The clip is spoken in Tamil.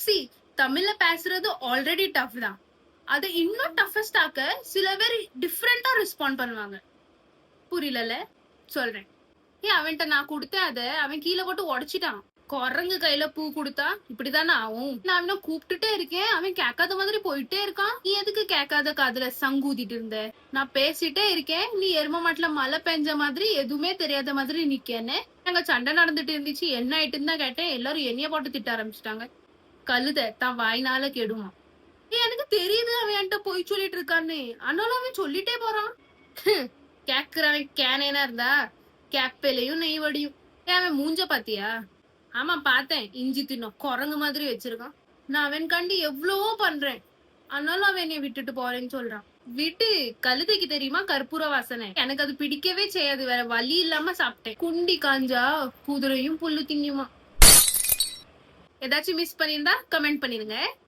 சி தமிழ்ல பேசுறது ஆல்ரெடி டஃப் தான். அது இன்னும் டஃபஸ்ட் ஆக்க சில பேர் டிஃப்ரெண்டா ரெஸ்பாண்ட் பண்ணுவாங்க. புரியல சொல்றேன். அவன்கிட்ட நான் கொடுத்தேன், அத அவன் கீழே போட்டு உடைச்சிட்டான். குரங்கு கையில பூ கொடுத்தா இப்படிதானே ஆகும். நான் அவனை கூப்பிட்டுட்டே இருக்கேன், அவன் கேட்காத மாதிரி போயிட்டே இருக்கான். நீ எதுக்கு கேட்காத காதுல சங்கூதிட்டு இருந்த? நான் பேசிட்டே இருக்கேன், நீ எரும மாட்டுல மழை பெஞ்ச மாதிரி எதுவுமே தெரியாத மாதிரி நிக்கேன்னு. அங்க சண்டை நடந்துட்டு இருந்துச்சு, என்ன ஆயிட்டுன்னு தான் கேட்டேன். எல்லாரும் என்னைய போட்டு திட்ட ஆரம்பிச்சிட்டாங்க. கழுத தான் வாய்னால கெடுமா. எனக்கு தெரியுது அவன் என்கிட்ட போய் சொல்லிட்டு இருக்கான்னு, ஆனாலும் அவன் சொல்லிட்டே போறான். கேக்குறவன் கேனேனா இருந்தா கேப்பையிலையும் நெய் வடியும். அவன் மூஞ்ச பாத்தியா? ஆமா பார்த்தேன், இஞ்சி தின்னும் குரங்கு மாதிரி வச்சிருக்கான். நான் அவன் கண்டு எவ்வளவோ பண்றேன், ஆனாலும் அவன் என்னை விட்டுட்டு போறேன்னு சொல்றான். விட்டு, கழுதைக்கு தெரியுமா கற்பூர வாசனை? எனக்கு அது பிடிக்கவே செய்யாது, வேற வழி இல்லாம சாப்பிட்டேன். குண்டி காஞ்சா குதிரையும் புல்லு திங்குமா. ஏதாச்சும் மிஸ் பண்ணிருந்தா கமெண்ட் பண்ணிருங்க.